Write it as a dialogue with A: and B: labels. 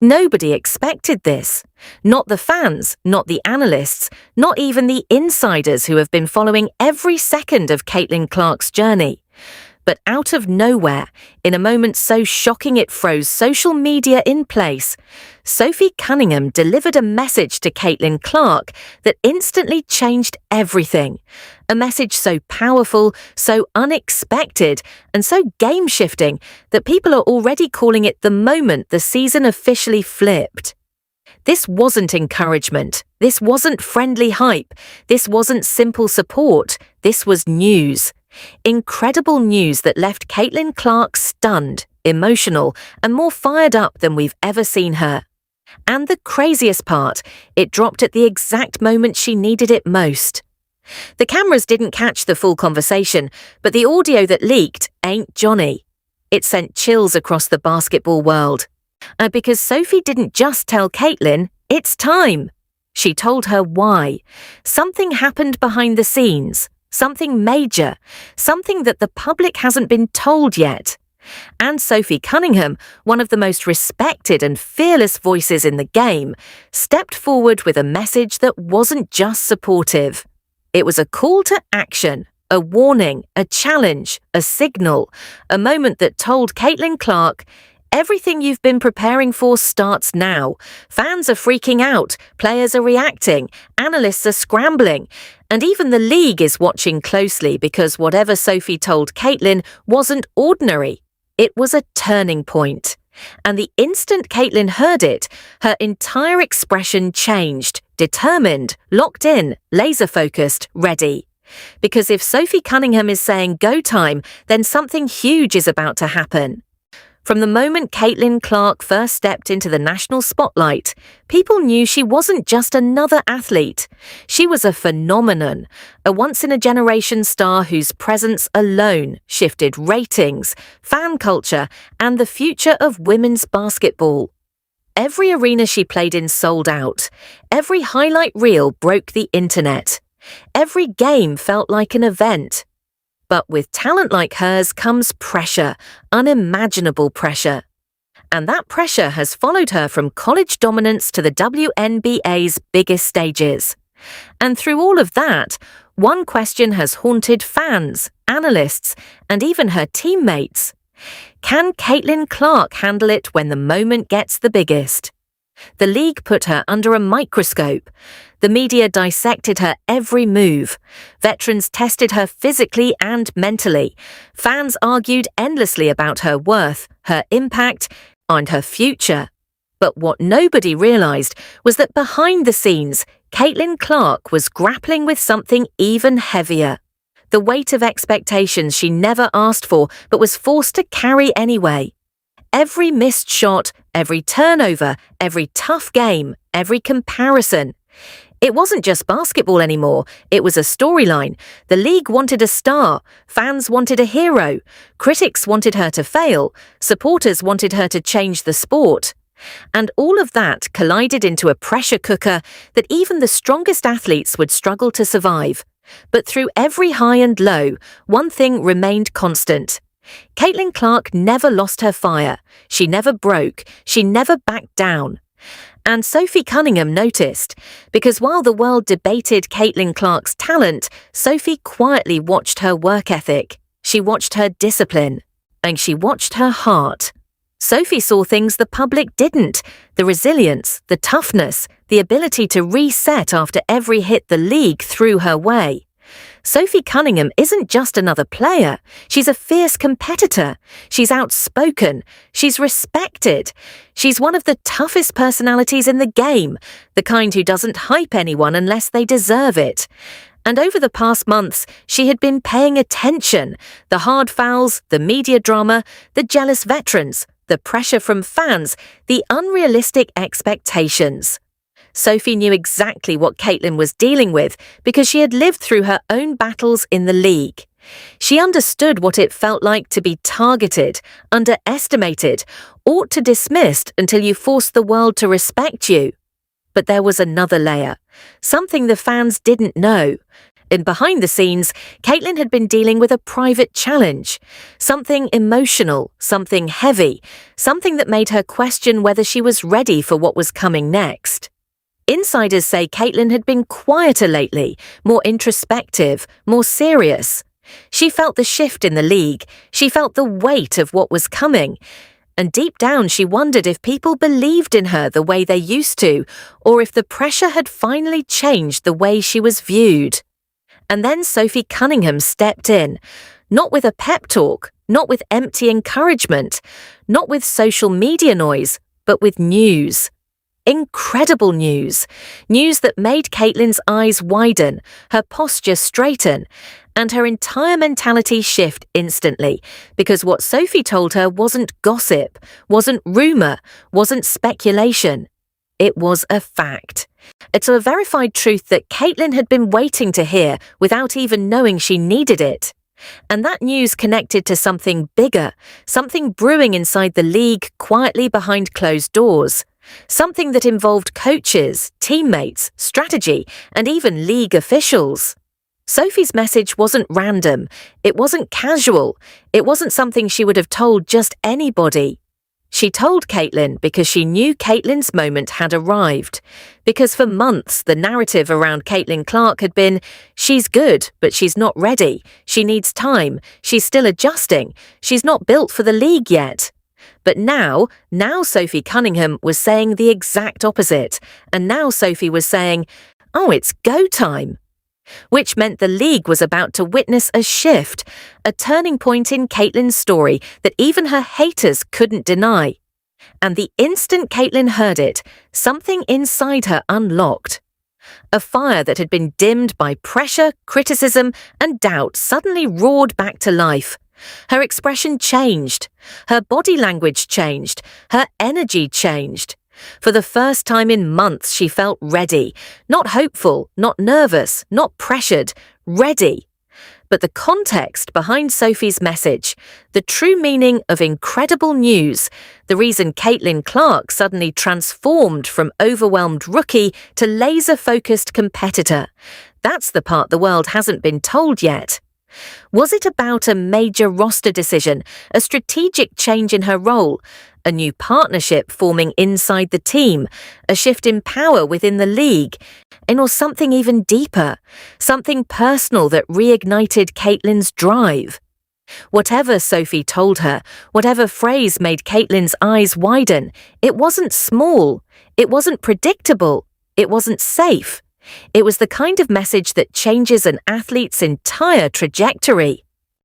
A: Nobody expected this. Not the fans, not the analysts, not even the insiders who have been following every second of Caitlin Clark's journey. But out of nowhere, in a moment so shocking it froze social media in place, Sophie Cunningham delivered a message to Caitlin Clark that instantly changed everything. A message so powerful, so unexpected, and so game-shifting that people are already calling it the moment the season officially flipped. This wasn't encouragement. This wasn't friendly hype. This wasn't simple support. This was news. Incredible news that left Caitlin Clark stunned, emotional, and more fired up than we've ever seen her. And the craziest part, it dropped at the exact moment she needed it most. The cameras didn't catch the full conversation, but the audio that leaked ain't Johnny. It sent chills across the basketball world. Because Sophie didn't just tell Caitlin, it's time. She told her why. Something happened behind the scenes. Something major, something that the public hasn't been told yet. And Sophie Cunningham, one of the most respected and fearless voices in the game, stepped forward with a message that wasn't just supportive. It was a call to action, a warning, a challenge, a signal, a moment that told Caitlin Clark, everything you've been preparing for starts now. Fans are freaking out, players are reacting, analysts are scrambling, and even the league is watching closely because whatever Sophie told Caitlin wasn't ordinary. It was a turning point. And the instant Caitlin heard it, her entire expression changed, determined, locked in, laser-focused, ready. Because if Sophie Cunningham is saying go time, then something huge is about to happen. From the moment Caitlin Clark first stepped into the national spotlight, people knew she wasn't just another athlete. She was a phenomenon, a once-in-a-generation star whose presence alone shifted ratings, fan culture, and the future of women's basketball. Every arena she played in sold out. Every highlight reel broke the internet. Every game felt like an event. But with talent like hers comes pressure, unimaginable pressure. And that pressure has followed her from college dominance to the WNBA's biggest stages. And through all of that, one question has haunted fans, analysts, and even her teammates. Can Caitlin Clark handle it when the moment gets the biggest? The league put her under a microscope. The media dissected her every move. Veterans tested her physically and mentally. Fans argued endlessly about her worth, her impact, and her future. But what nobody realized was that behind the scenes, Caitlin Clark was grappling with something even heavier. The weight of expectations she never asked for but was forced to carry anyway. Every missed shot, every turnover, every tough game, every comparison. It wasn't just basketball anymore, it was a storyline. The league wanted a star, fans wanted a hero, critics wanted her to fail, supporters wanted her to change the sport. And all of that collided into a pressure cooker that even the strongest athletes would struggle to survive. But through every high and low, one thing remained constant. Caitlin Clark never lost her fire. She never broke. She never backed down. And Sophie Cunningham noticed, because while the world debated Caitlin Clark's talent, Sophie quietly watched her work ethic. She watched her discipline. And she watched her heart. Sophie saw things the public didn't: the resilience, the toughness, the ability to reset after every hit the league threw her way. Sophie Cunningham isn't just another player. She's a fierce competitor. She's outspoken. She's respected. She's one of the toughest personalities in the game, the kind who doesn't hype anyone unless they deserve it. And over the past months, she had been paying attention. The hard fouls, the media drama, the jealous veterans, the pressure from fans, the unrealistic expectations. Sophie knew exactly what Caitlin was dealing with because she had lived through her own battles in the league. She understood what it felt like to be targeted, underestimated, or to dismissed until you forced the world to respect you. But there was another layer, something the fans didn't know. In behind the scenes, Caitlin had been dealing with a private challenge, something emotional, something heavy, something that made her question whether she was ready for what was coming next. Insiders say Caitlin had been quieter lately, more introspective, more serious. She felt the shift in the league, she felt the weight of what was coming, and deep down she wondered if people believed in her the way they used to, or if the pressure had finally changed the way she was viewed. And then Sophie Cunningham stepped in, not with a pep talk, not with empty encouragement, not with social media noise, but with news. Incredible news. News that made Caitlin's eyes widen, her posture straighten, and her entire mentality shift instantly, because what Sophie told her wasn't gossip, wasn't rumour, wasn't speculation. It was a fact. It's a verified truth that Caitlin had been waiting to hear without even knowing she needed it. And that news connected to something bigger, something brewing inside the league quietly behind closed doors. Something that involved coaches, teammates, strategy, and even league officials. Sophie's message wasn't random, it wasn't casual, it wasn't something she would have told just anybody. She told Caitlin because she knew Caitlin's moment had arrived. Because for months the narrative around Caitlin Clark had been, she's good, but she's not ready, she needs time, she's still adjusting, she's not built for the league yet. But now Sophie Cunningham was saying the exact opposite, and now Sophie was saying, oh, it's go time. Which meant the league was about to witness a shift, a turning point in Caitlin's story that even her haters couldn't deny. And the instant Caitlin heard it, something inside her unlocked. A fire that had been dimmed by pressure, criticism, and doubt suddenly roared back to life. Her expression changed, her body language changed, her energy changed. For the first time in months she felt ready, not hopeful, not nervous, not pressured, ready. But the context behind Sophie's message, the true meaning of incredible news, the reason Caitlin Clark suddenly transformed from overwhelmed rookie to laser-focused competitor, that's the part the world hasn't been told yet. Was it about a major roster decision, a strategic change in her role, a new partnership forming inside the team, a shift in power within the league, or something even deeper, something personal that reignited Caitlin's drive? Whatever Sophie told her, whatever phrase made Caitlin's eyes widen, it wasn't small, it wasn't predictable, it wasn't safe. It was the kind of message that changes an athlete's entire trajectory.